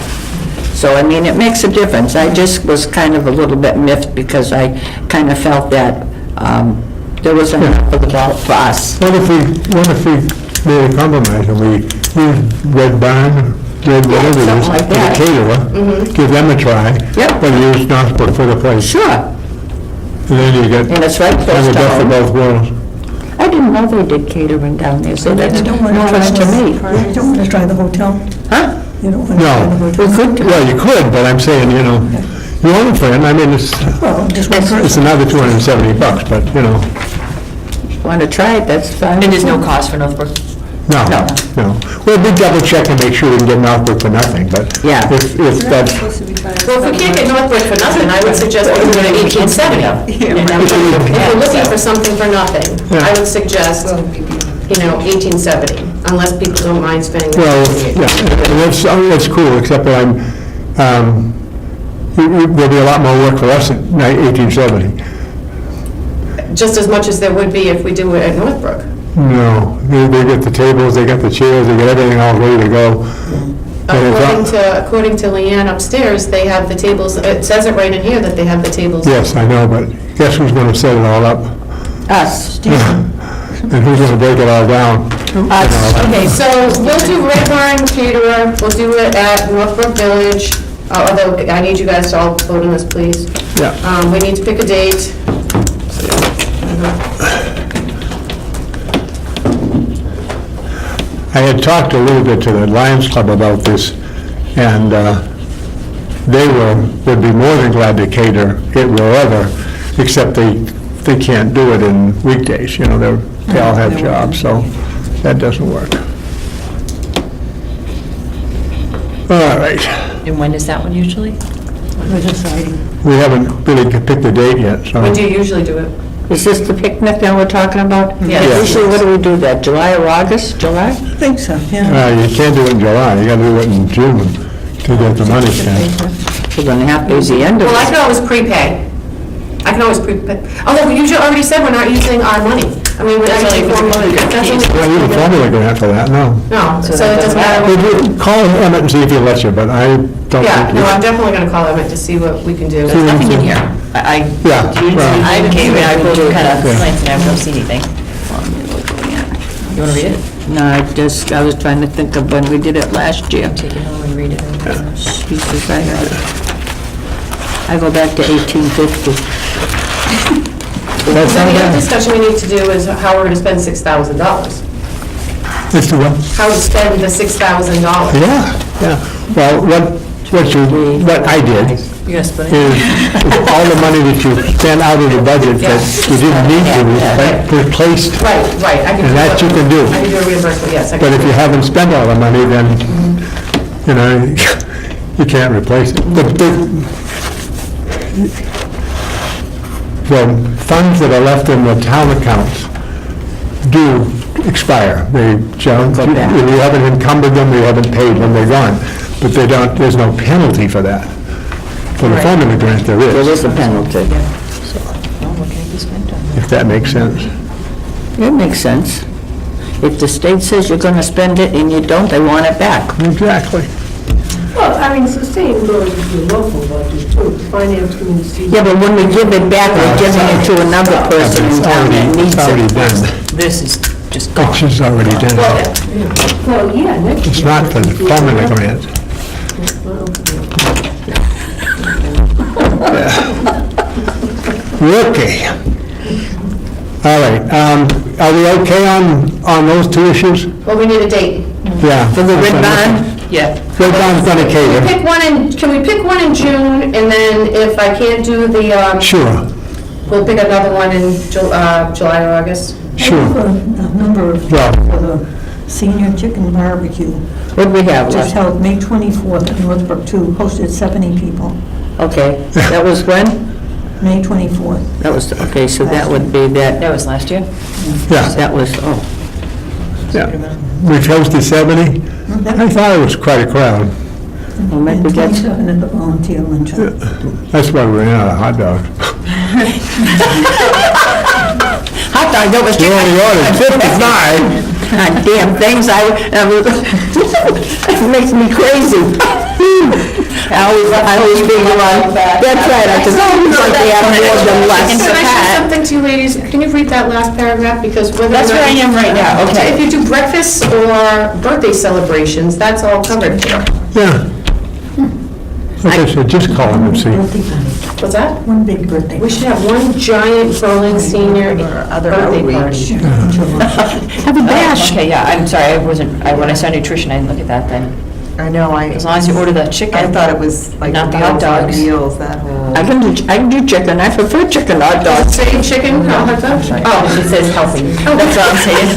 So, I mean, it makes a difference. I just was kind of a little bit miffed, because I kind of felt that there was enough for us. what if we made a compromise and we use Red Barn, Red whatever it is, something like for the that. caterer, give them a try. Yep. But use Northbrook for the place. Sure, And then you get and it's right kind close of to best of home. both worlds. I didn't know they did catering down there, so that's You don't want to knowledge to me. You don't want to try the hotel? Huh? You don't want to try the No, hotel? We could, well, you could, but I'm saying, you know, you own a friend, I mean, it's Well, just one person. another $270, but, you know, want to try it, that's fine. And there's no cost for Northbrook? no, No. no. Well, we double check and make sure we can get Northbrook for nothing, but Yeah. if that's, Well, if we can't get Northbrook for nothing, I would suggest we do it at 1870. If you're looking for something for nothing, I would suggest, 1870, unless people don't mind spending. well, yeah, and that's cool, except that there'll be a lot more work for us at 1870. Just as much as there would be if we do it at Northbrook. No, they get the tables, they got the chairs, they got everything all ready to go. And it's all- According to Leanne upstairs, they have the tables, it says it right in here that they have the tables. Yes, I know, but guess who's gonna set it all up? Us. And who's gonna break it all down? Us. Okay, so we'll do Red Barn Caterer, we'll do it at Northbrook Village, although I need you guys to all vote on this, please. Yeah. We need to pick a date. I had talked a little bit to the Lions Club about this, and they would be more than glad to cater it wherever, except they can't do it in weekdays, you know, they all have jobs, so that doesn't work. All right, And when is that one usually? We're deciding. we haven't really picked the date yet, so. When do you usually do it? Is this the picnic that we're talking about? Yes. Usually, what do we do that, July or August? July? I think so, yeah. You can't do it in July, you gotta do it in June to get the money spent. We're gonna have to use the end of Well, I it. can always prepay. I can always prepay. Although you already said we're not using our money. I mean, we're That's only actually if it's formally. That's only- Well, you can formula grant for that, no. No, so that it doesn't doesn't matter. Would you call Emmett and see if he'll let you, but I don't Yeah, think no, you... I'm definitely gonna call Emmett to see what we can do. There's nothing in here. I Yeah, well- I came in, I wrote kind of Yeah. glanced and I don't see anything. You want to read it? No, I was trying to think of when we did it last year. Take it home and read it. Jesus, I go back to 1850. That's Then not the other bad. discussion we need to do is how we're gonna spend $6,000. It's the one. How to spend the $6,000. Yeah, yeah. Well, what I did You're going to split it? is all the money that you spent out of the budget that you didn't need to, was replaced. Right, I can. And that you can do. I can do a reimbursement, yes. I can But if do you it. haven't spent all the money, then, you know, you can't replace it. The funds that are left in the town accounts do expire. They, if you haven't encumbered them, you haven't paid when they're gone. But they don't, there's no penalty for that. For the formula grant, there There is, is a penalty. Oh, what can I be spent on? if that makes sense. It makes sense. If the state says you're gonna spend it and you don't, they want it back. Exactly. Well, I mean, it's the same goes with your local budget too, the finance committee sees. Yeah, but when we give it back, we're giving it to another person in town that needs It's already it. done. This is just gone. Which is already done. Well, yeah, next year. It's not for the formula grant. Okay. All right, are we okay on those two issues? Well, we need a date. Yeah. For the Red Barn? Yeah. Red Barn's gonna cater. Can we pick one in June, and then if I can't do the, Sure. we'll pick another one in July or August. Sure. A number of, Well- for the senior chicken barbecue. What do we have Just left? held May 24th at Northbrook 2, hosted 70 people. Okay, that was when? May 24th. That was, okay, so that would be that, That was last year? Yeah, that was, oh, yeah. We've hosted 70. I thought it was quite a crowd. well, maybe And that's, 27 at the volunteer luncheon. That's why we ran out of hot dogs. hot dog, that was We only ordered 55. damn things, it makes me crazy. I always figure out, that's right, I just always like to have more than And less. can I say something to you ladies? Can you read that last paragraph? Because whether or That's not- where I am right now, okay. If you do breakfasts or birthday celebrations, that's all covered here. Yeah. Like I said, just call them and see. Birthday party. What's that? One big birthday. We should have one giant Berlin senior birthday party. Have a bash. Okay, yeah, I'm sorry, when I saw nutrition, I didn't look at that then. I know, As long as you order the chicken. I thought it was like Not the hot meals on dogs. wheels, that whole. I can do chicken, I prefer chicken hot Does it dogs. say chicken, not hot dog? Oh, it says healthy. That's all I'm saying.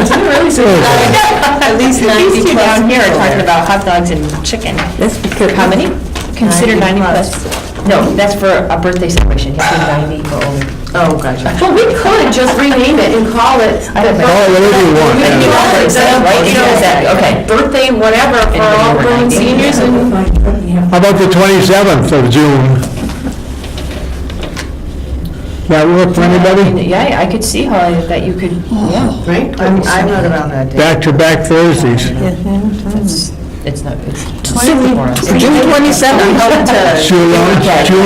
Didn't really say that. At least 90 two plus down here are people talking there. about hot dogs and chicken. That's because, How many? Consider 90 plus. No, that's for a birthday celebration, you have to be 90 or older. Oh, gotcha. Well, we could just rename it and call it. I don't know. Call it whatever you want. We can Yeah. call it, Right, you know, exactly, okay. birthday, whatever, for all Berlin seniors and, How about the 27th of June? That work for anybody? Yeah, I could see, Holly, that you could, yeah. right? I'm not around that day. Back-to-back Thursdays. It's not, it's. June 27th, June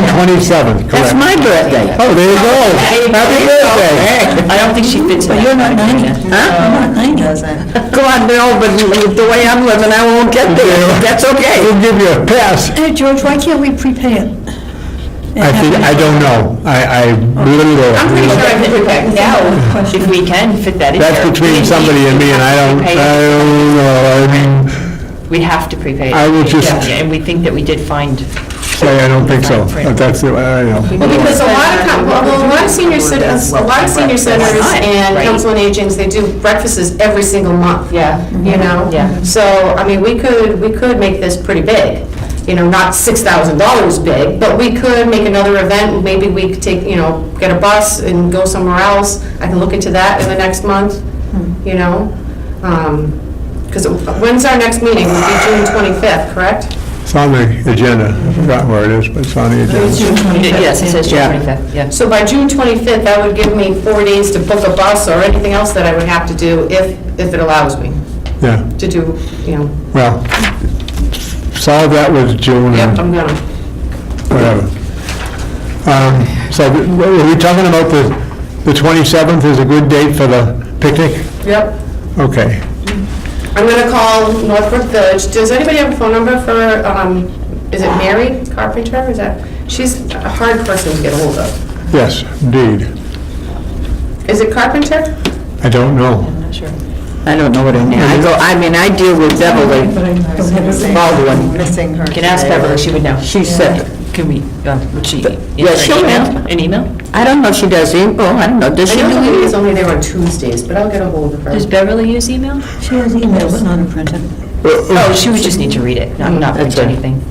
27th, that's correct. my birthday. Oh, there you go. Happy birthday. I don't think she fits in that. You're not 90. Huh? Not 90. Doesn't. God, no, but the way I'm living, I won't get there, that's okay. We'll give you a pass. Hey, George, why can't we prepay it? I don't know. I literally. I'm pretty sure I can do that. Now, if we can fit that in there. That's between somebody and me, and I don't know. I mean, We have to prepay it. I will just- Yeah, and we think that we did find. say I don't think so, but that's, I know. Well, because a lot of senior centers and Right. council on agings, they do breakfasts every single month. Yeah. You know? Yeah. So, I mean, we could make this pretty big. You know, not $6,000 big, but we could make another event. Maybe we could take, get a bus and go somewhere else. I can look into that in the next month, you know? Because when's our next meeting? It would be June 25th, correct? It's on the agenda. I forgot where it is, but it's on the agenda. Yes, it says June Yeah. 25th, yeah. So by June 25th, that would give me 4 days to book a bus or anything else that I would have to do if it allows me Yeah, to do, well, solve that with June Yep, and I'm gonna. whatever. So were we talking about the 27th is a good date for the picnic? Yep. Okay. I'm gonna call Northbrook Village. Does anybody have a phone number for, is it Mary Carpenter? She's a hard person to get a hold of. Yes, indeed. Is it Carpenter? I don't know. I'm not sure. I don't know what her name, I deal with Beverly Baldwin. Missing her. You can ask today. Beverly, she would know. She said, Can we, would she? Yeah, she'll An email? I don't know if she does, I don't know, does I she know the do meeting email? is only there on Tuesdays, but I'll get a hold of her. Does Beverly use email? She has email, but not a printer. Oh, she would just need to read it, not print That's right. anything.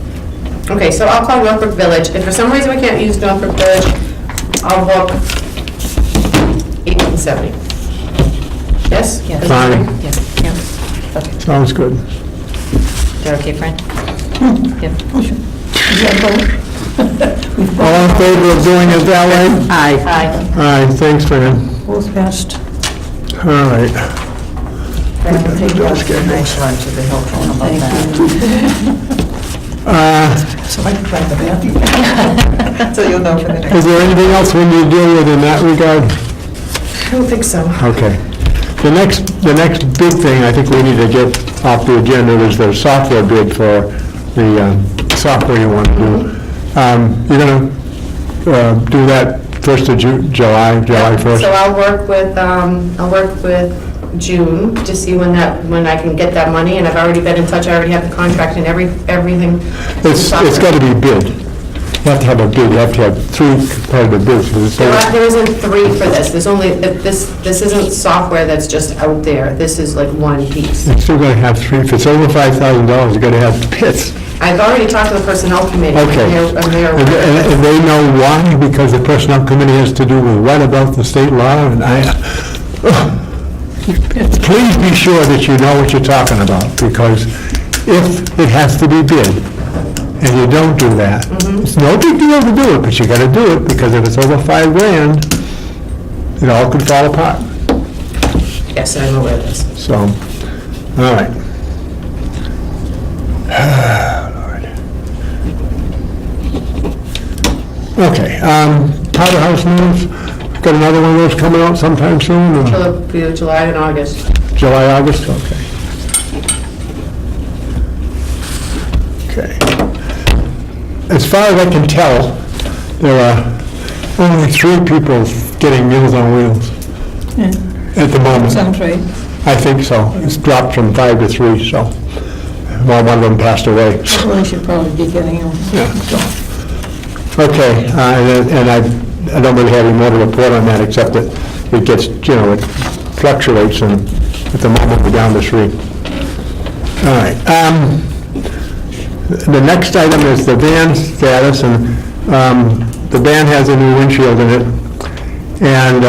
Okay, so I'll call Northbrook Village. If for some reason we can't use Northbrook Village, I'll book 1870. Yes? Yeah. Is that Fine. right? Yeah, okay. Sounds good. Is that okay, Fran? Yep. All in favor of doing it that way? Aye. Hi. Aye, thanks, Fran. Both passed. All right. Nice lunch, it'd be helpful. How about that? So I can try the bathroom. So you'll know for the next. Is there anything else we need to deal with in that regard? I don't think so. Okay. The next big thing I think we need to get off the agenda is the software bid for the software you want to do. You're going to do that 1st of July 1st? So I'll work with June to see when I can get that money, and I've already been in touch, I already have the contract and everything. It's got to be bid. You have to have a bid, you have to have 3 competitive bids. There isn't 3 for this. There's only, this isn't software that's just out there. This is like one piece. You're still going to have 3, if it's over $5,000, you're going to have bids. I've already talked to the personnel committee. Okay. And they know why? Because the personnel committee has to do with what about the state law? And please be sure that you know what you're talking about, because if it has to be bid, and you don't do that, it's no big deal to do it, but you gotta do it, because if it's over $5,000, it all could fall apart. Yes, I'm aware of this. So, all right. Lord. Okay, Powderhouse News, got another one of those coming out sometime soon? or- It'll be July and August. July, August, okay. Okay. As far as I can tell, there are only 3 people getting Meals on Wheels Yeah, at the moment. sounds right. I think so. It's dropped from 5 to 3, so, well, one of them passed away. Well, I should probably be getting them. Yeah, so. Okay, and I don't really have any more to report on that, except that it gets, it fluctuates, and at the moment, we're down to 3. All right. The next item is the van status, and the van has a new windshield in it, and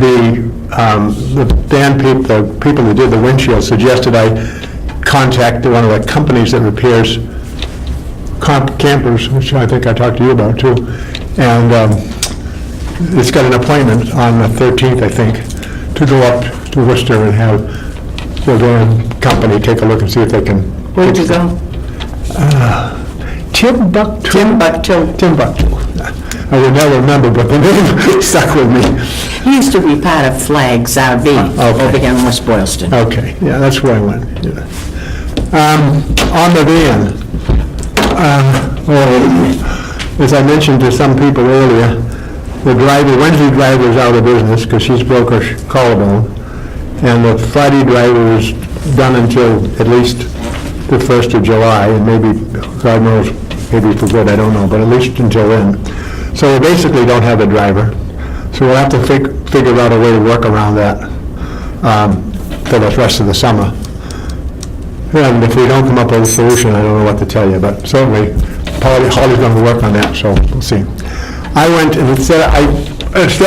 the van people, the people who did the windshield suggested I contact one of the companies that repairs campers, which I think I talked to you about too, and it's got an appointment on the 13th, I think, to go up to Worcester and have the van company take a look and see if they can. Where'd you go? Timbuktu. Timbuktu. Timbuktu. I would never remember, but the name stuck with me. He used to be part of Flags RV Okay. over here in West Boylston. Okay, yeah, that's where I went. Yeah. On the van, as I mentioned to some people earlier, the driver, Wednesday driver is out of business because she's broke her collarbone, and the Friday driver is done until at least the 1st of July, and maybe, God knows, maybe for good, I don't know, but at least until then. So we basically don't have a driver. So we'll have to figure out a way to work around that for the rest of the summer. And if we don't come up with a solution, I don't know what to tell you, but certainly Holly's going to work on that, so we'll see. I went, and instead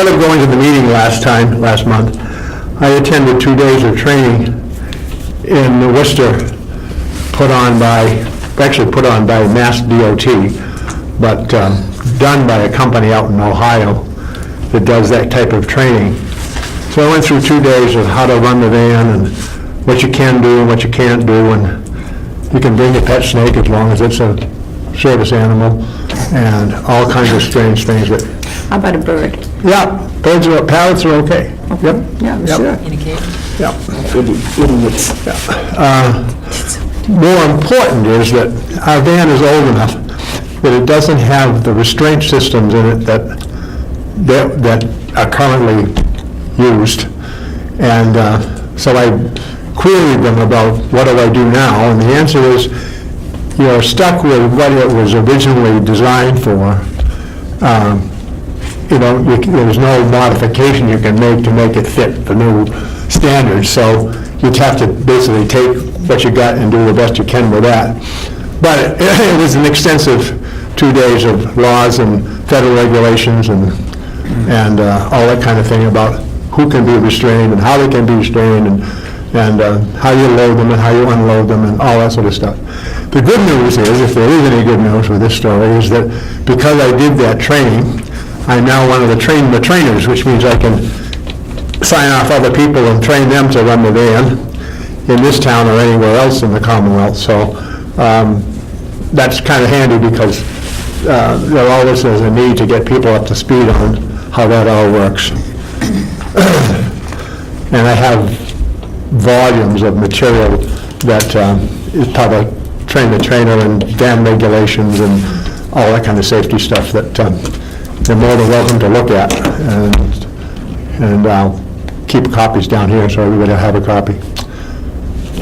of going to the meeting last month, I attended 2 days of training in Worcester, put on by Mass DOT, but done by a company out in Ohio that does that type of training. So I went through 2 days of how to run the van and what you can do and what you can't do, and you can bring a pet snake as long as it's a service animal, and all kinds of strange things that, How about a bird? yeah, parrots are okay. Yep. Yeah, I'm Yep. sure. Yep. Idiots. More important is that our van is old enough that it doesn't have the restraint systems in it that are currently used. And so I queried them about what do I do now, and the answer is you're stuck with what it was originally designed for. There's no modification you can make it fit the new standards, so you'd have to basically take what you got and do the best you can with that. But it was an extensive 2 days of laws and federal regulations and all that kind of thing about who can be restrained and how they can be restrained and how you load them and how you unload them and all that sort of stuff. The good news is, if there is any good news with this story, is that because I did that training, I'm now one of the trainers, which means I can sign off other people and train them to run the van in this town or anywhere else in the Commonwealth. So that's kind of handy because there always is a need to get people up to speed on how that all works. And I have volumes of material that is probably train the trainer and van regulations and all that kind of safety stuff that they're more than welcome to look at. And I'll keep copies down here so everybody will have a copy.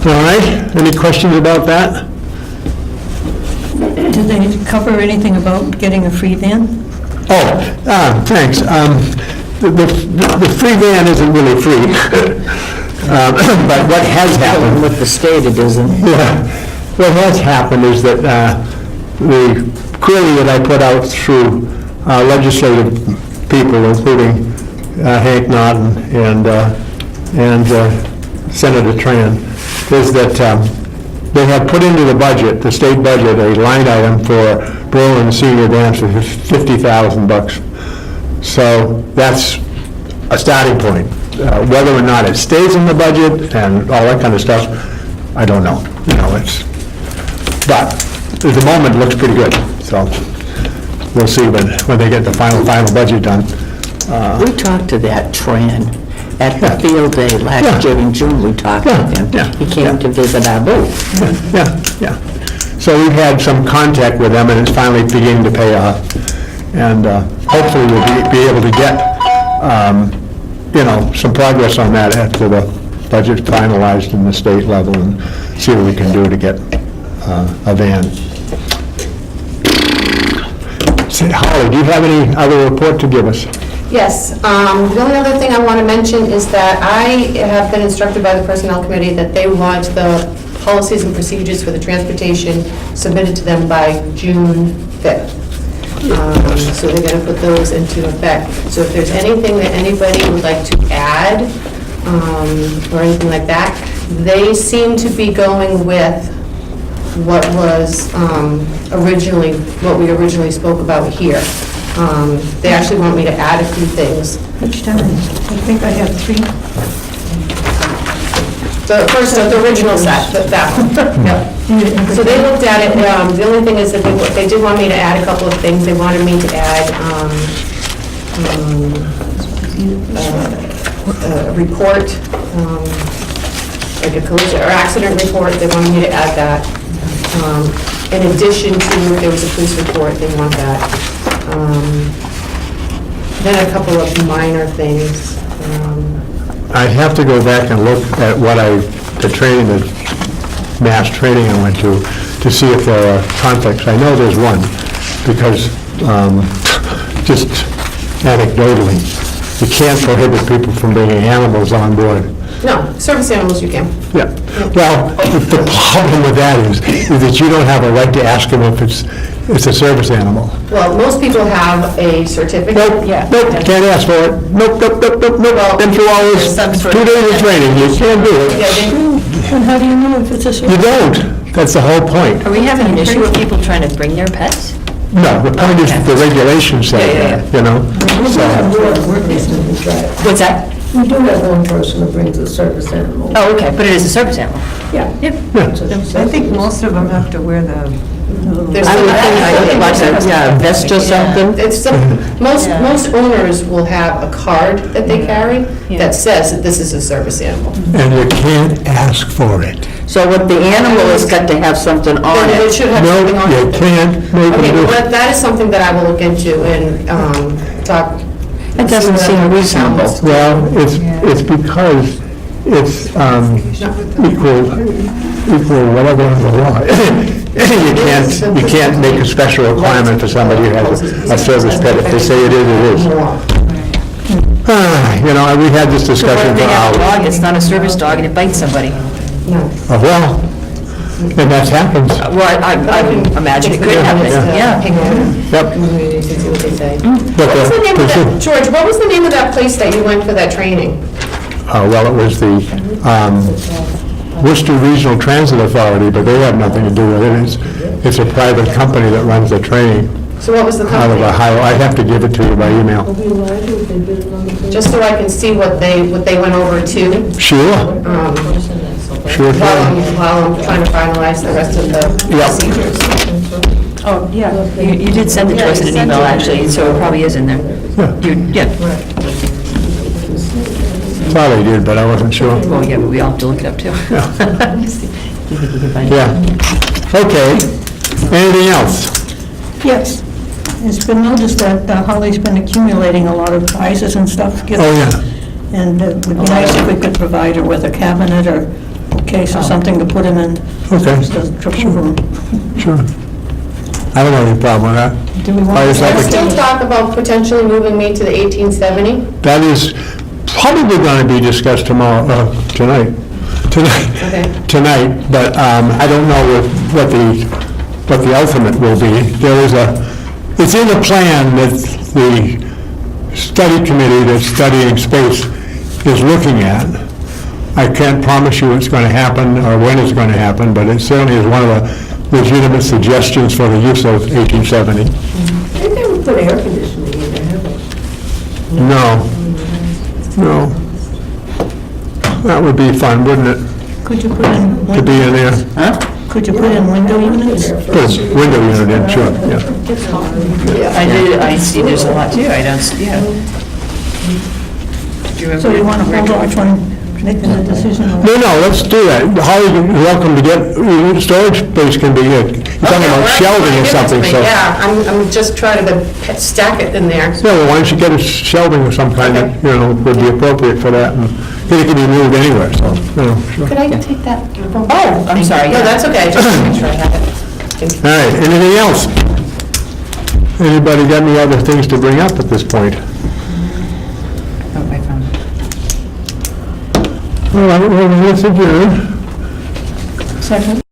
All right, any questions about that? Did they cover anything about getting a free van? Thanks. The free van isn't really free. But what has happened, With the state, it isn't. yeah, what has happened is that the query that I put out through legislative people, including Hank Naughton and Senator Tran, is that they have put into the budget, the state budget, a line item for Berlin senior dance of $50,000. So that's a starting point. Whether or not it stays in the budget and all that kind of stuff, I don't know. But at the moment, it looks pretty good. So we'll see when they get the final budget done. We talked to that Tran at the field day last year in June. We talked to him. Yeah. He came to visit our booth. Yeah. So we've had some contact with them, and it's finally beginning to pay off. And hopefully we'll be able to get, some progress on that after the budget's finalized in the state level and see what we can do to get a van. Say, Holly, do you have any other report to give us? Yes, the only other thing I want to mention is that I have been instructed by the Personnel Committee that they want the policies and procedures for the transportation submitted to them by June 5th. So they're going to put those into effect. So if there's anything that anybody would like to add, or anything like that, they seem to be going with what was what we originally spoke about here. They actually want me to add a few things. Which time? I think I have 3. The original set, that one. Yep. So they looked at it, the only thing is that they did want me to add a couple of things. They wanted me to add a report, like a collision or accident report. They wanted me to add that. In addition to, if there was a police report, they want that. Then a couple of minor things. I'd have to go back and look at the training, the mass training I went to see if there are conflicts. I know there's one, because just anecdotally, you can't prohibit people from bringing animals on board. No, service animals you can. Yeah. Well, the problem with that is that you don't have a right to ask them if it's a service animal. Well, most people have a certificate. Nope, can't ask for it. Nope. Been through all this 2 days of training, you can't do Yeah, it. And how do you know if it's a You don't. That's the whole point. Are we having an issue with people trying to bring their pets? No, the point is the regulations say that, So, What's that? We do have one person who brings a service animal. Oh, okay, but it is a service animal. Yeah. I think most of them have to wear the, There's I some- would think like a vest or something. It's most owners will have a card that they carry that says that this is a service animal. and you can't ask for it. So what the animal has got to have something on Then it it. should have No, something on you it. can't make Okay, them do well, it. that is something that I will look into and talk. It doesn't seem reasonable. Well, it's because it's equal whatever the law. You can't make a special requirement for somebody who has a service pet. If they say it is, it is. We had this So what discussion if they for have a hours. dog that's not a service dog and it bites somebody? Well, and that happens. Well, I would imagine it could happen, yeah. Yep. See what they say. But What was the name of the- that, George, what was the name of that place that you went for that training? Well, it was the Worcester Regional Transit Authority, but they have nothing to do with it. It's a private company that runs the training So what was the out of company? Ohio. I'd have to give it to you by email. Just so I can see what they went over too. Sure, sure can. While I'm trying to finalize the rest of the procedures. Oh, yeah. You did send it to us in an email, actually, so it probably is in there. Yeah. Thought I did, but I wasn't sure. Well, yeah, but we all have to look it up, too. Yeah. Okay. Anything else? Yes. It's been noticed that Holly's been accumulating a lot of prizes and stuff. Oh, yeah. And it would be nice if we could provide her with a cabinet or case or something to put him in. Okay. Just a triple room. Sure. I don't have any problem with that. Do we want Fire to... There's Secretary. still talk about potentially moving me to the 1870. That is probably going to be discussed tomorrow, tonight. Okay. Tonight, but I don't know what the ultimate will be. It's in the plan that the study committee that's studying space is looking at. I can't promise you it's going to happen or when it's going to happen, but it certainly is one of the legitimate suggestions for the use of 1870. They never put air conditioning in there, have they? No. That would be fun, wouldn't it, Could you put in, to be in there? could you put in window units? Put a window unit in, sure, yeah. I see there's a lot too, I don't, yeah. So you want to hold off on making a decision on... No, let's do that. Holly, you're welcome to get, storage space can be, you're talking Okay, about well, shelving or give it to something, me. so. Yeah, I'm just trying to stack it in there. Yeah, well, why don't you get a shelving of some kind that, would be appropriate for that, and it can be moved anywhere, so, sure. Could I take that? Oh, I'm sorry. No, that's okay, just to make sure I have it. All right, anything else? Anybody got any other things to bring up at this point? Oh, I found it. All right, well, let's adjourn. Second?